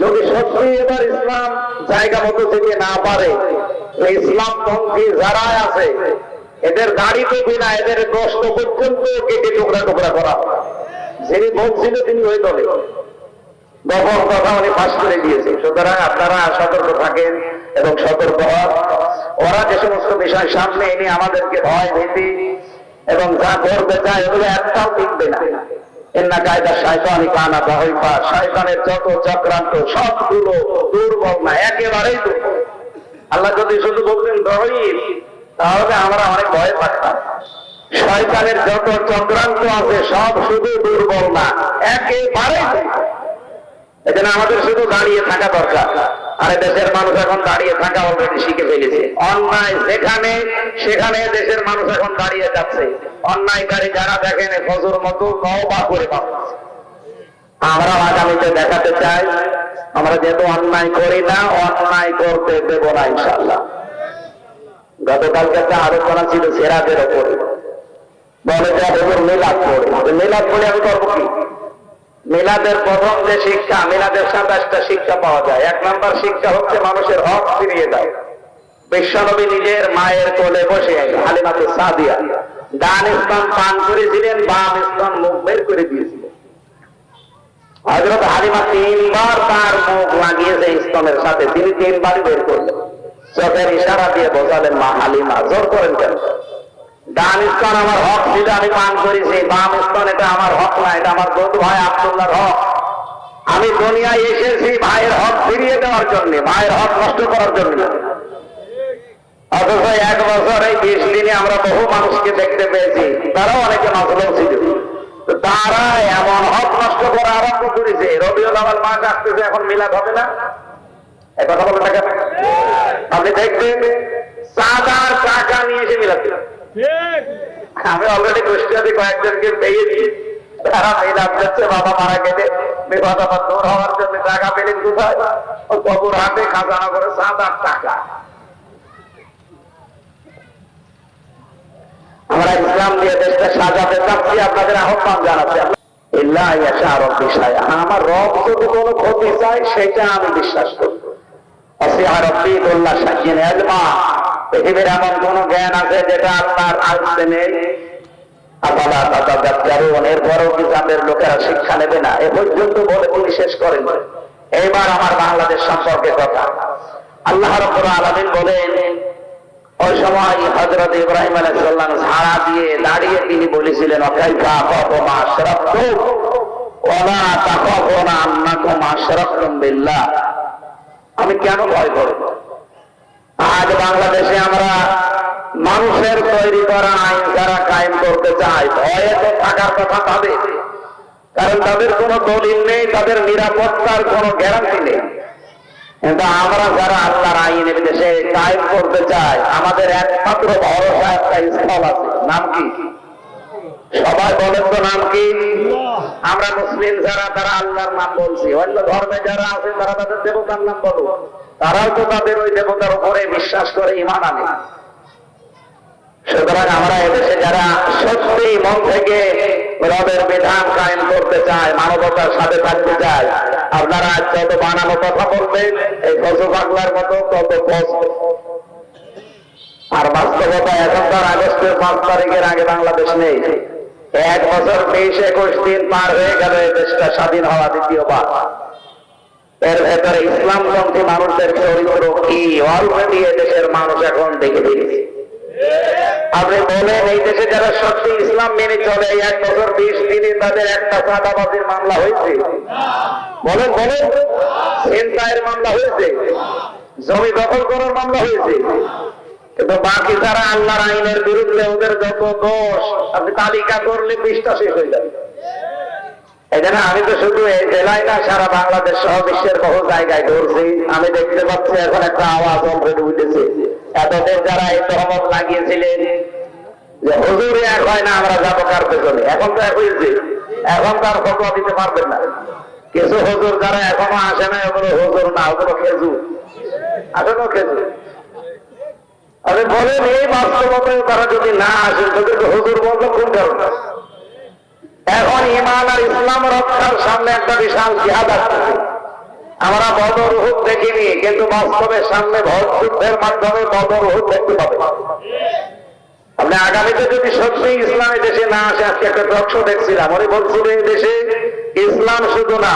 যদি সত্যি এবার ইসলাম জায়গা মতো থেকে না পারে, ইসলাম পন্থী যারা আছে এদের গাড়ি তো বিনা, এদের দশটা পর্যন্ত কেটে টুকরা টুকরা করা। যিনি বলছিল তিনি ওই দলে, দফার কথা উনি পাশ করে দিয়েছে। সুতরাং আপনারা সতর্ক থাকেন এবং সতর্ক হন। ওরা যে সমস্ত বিষয় সামনে এনে আমাদেরকে ভয় ভীতি এবং যা করতে চায় এগুলো একটাও টিকবে না। এন্না কায়দা শয়তানি কানা দাইফা, শয়তানের যত চক্রান্ত সবগুলো দুর্বল না, একেবারেই দুর্বল। আল্লাহ যদি শুধু বলতেন দাইফ, তাহলে আমরা অনেক ভয় পাচ্তাম। শয়তানের যত চক্রান্ত আছে সব শুধু দুর্বল না, একেবারেই দুর্বল। এজন্য আমাদের শুধু দাঁড়িয়ে থাকা দরকার। আর দেশের মানুষ এখন দাঁড়িয়ে থাকা অলরেডি শিখে ফেলেছে। অন্যায় যেখানে সেখানে দেশের মানুষ এখন দাঁড়িয়ে যাচ্ছে। অন্যায়কারী যারা দেখেন ফজর মতো তওবা করে পাচ্ছে। আমরা আগামীতে দেখাতে চাই আমরা যেহেতু অন্যায় করি না, অন্যায় করতে দেব না ইনশাআল্লাহ। গতকালকে একটা আলোচনা ছিল সেরাদের ওপরে, বলে যে মিলাদ পড়ে, মিলাদ পড়ে আমি করবো কি? মিলাদের প্রথম যে শিক্ষা, মিলাদের 27টা শিক্ষা পাওয়া যায়। 1 নম্বর শিক্ষা হচ্ছে মানুষের হক ফিরিয়ে দাও। বিশ্বনবী নিজের মায়ের কোলে বসে হালিমাতুস সাদিয়া ডান স্তন পান করেছিলেন, বাম স্তন মুখ বের করে দিয়েছিলেন। হযরত হালিমা 3 বার তার মুখ লাগিয়েছে স্তনের সাথে, তিনি 3 বারই বের করলেন। চোখের ইশারা দিয়ে বোঝালেন, মা হালিমা জোর করেন কেন? ডান স্তন আমার হক ছিল, আমি পান করেছি। বাম স্তন এটা আমার হক না, এটা আমার বন্ধু ভাই আব্দুল্লাহর হক। আমি দুনিয়ায় এসেছি ভাইয়ের হক ফিরিয়ে দেওয়ার জন্য, ভাইয়ের হক নষ্ট করার জন্য। অথচ 1 বছর এই 20 দিনে আমরা বহু মানুষকে দেখতে পেয়েছি, তারাও অনেকে মাজলুম ছিল। তারা এমন হক নষ্ট করা আরম্ভ করেছে। রবিউল আউয়াল মাস আসতেছে, এখন মিলাদ হবে না? এই কথা বলতে থাকেন। আপনি দেখবেন চাঁদার টাকা নিয়ে এসে মিলাদ দিল। আমি অলরেডি কুষ্টিয়াতে কয়েকজনকে পেয়েছি, তারা মিলাদ যাচ্ছে বাবা মারা গেলে বিপদ আপদ দূর হওয়ার জন্য। টাকা পেলেন কোথায়? ও কবর হাতে খাজানা করে চাঁদার টাকা। আমরা ইসলাম দিয়ে দেশটা সাজাতে চাচ্ছি, আপনাদের আহ্বান জানাচ্ছি। আমার রব যদি কোনো ক্ষতি চায় সেটা আমি বিশ্বাস করি। পৃথিবীর এমন কোন জ্ঞান আছে যেটা আপনার আসতে নেই? এরপরও কি তাদের লোকেরা শিক্ষা নেবে না? এ পর্যন্ত বলে তিনি শেষ করেন। এইবার আমার বাংলাদেশ সম্পর্কে কথা। আল্লাহ রাব্বুল আলামিন বলেন, ওই সময় হযরত ইব্রাহিম আলাইহিস সালাম ঝাড়া দিয়ে দাঁড়িয়ে তিনি বলেছিলেন, অকাইফা আখাফুমা আশরাকতুম ওয়ালা তাখাফুনা আন্নাকুম আশরাকতুম বিল্লাহ। আমি কেন ভয় করব? আজ বাংলাদেশে আমরা মানুষের তৈরি করা আইন যারা কায়েম করতে চায়, ভয়ে তো থাকার কথা তাদের, কারণ তাদের কোনো দলিল নেই, তাদের নিরাপত্তার কোনো গ্যারান্টি নেই। কিন্তু আমরা যারা আল্লাহর আইনের দেশে কায়েম করতে চাই, আমাদের একমাত্র ভরসা একটা স্থল আছে। নাম কি? সবাই বলেন তো, নাম কি? আমরা মুসলিম যারা, তারা আল্লাহর নাম বলছি। অন্য ধর্মে যারা আছে তারা তাদের দেবতার নাম বলো, তারাও তো তাদের ওই দেবতার উপরে বিশ্বাস করে, ঈমান আনে। সুতরাং আমরা এদেশে যারা সত্যি মন থেকে রবের বিধান কায়েম করতে চায়, মানবতার সাথে থাকতে চায়, আপনারা যত বানানো কথা বলবেন এই পশু পাগলার মতো তত কষ্ট। আর বাস্তবতা এখনকার আগস্টের 5 তারিখের আগে বাংলাদেশ নেই। 1 বছর 20-21 দিন পার হয়ে গেল এই দেশটা স্বাধীন হওয়া দ্বিতীয়বার। এর ভেতরে ইসলামপন্থী মানুষদের চরিত্র কি অলরেডি এদেশের মানুষ এখন দেখে ফেলেছে। আপনি বলেন এই দেশে যারা সত্যি ইসলাম মেনে চলে, 1 বছর 20 দিনে তাদের একটা চাঁদাবাজির মামলা হয়েছে? বলেন বলেন। ছিনতাইয়ের মামলা হয়েছে? জমি দখল করার মামলা হয়েছে? কিন্তু বাকি যারা আল্লাহর আইনের বিরুদ্ধে, ওদের যত দোষ আপনি তালিকা করলে পৃষ্ঠা শেষ হয়ে যাবে। এই জন্য আমি তো শুধু এই জেলায় না, সারা বাংলাদেশ সহ বিশ্বের বহু জায়গায় ঘুরছি। আমি দেখতে পাচ্ছি এখন একটা আওয়াজ অলরেডি উঠেছে। এতদিন যারা এই তহমত লাগিয়েছিলেন যে হুজুর এক হয় না, আমরা যাবো কার পেছনে, এখন তো এক হয়েছে, এখন তার ফতোয়া দিতে পারবেন না। কিছু হুজুর যারা এখনো আসে না, ওগুলো হুজুর না, ওগুলো খেজুর। এখনো খেজুর। আপনি বলেন এই বাস্তবতায় তারা যদি না আসে, তাদেরকে হুজুর বললো কোন কারণে? এখন ঈমান আর ইসলাম রক্ষার সামনে একটা বিশাল জিহাদ আসছে। আমরা বদর উহুদ দেখিনি, কিন্তু বাস্তবে সামনে ভোট যুদ্ধের মাধ্যমে বদর উহুদ দেখতে পাবে। আপনি আগামীতে যদি সত্যি ইসলামী দেশে না আসে, আজকে একটা টক শো দেখছিলাম, উনি বলছিল এই দেশে ইসলাম শুধু না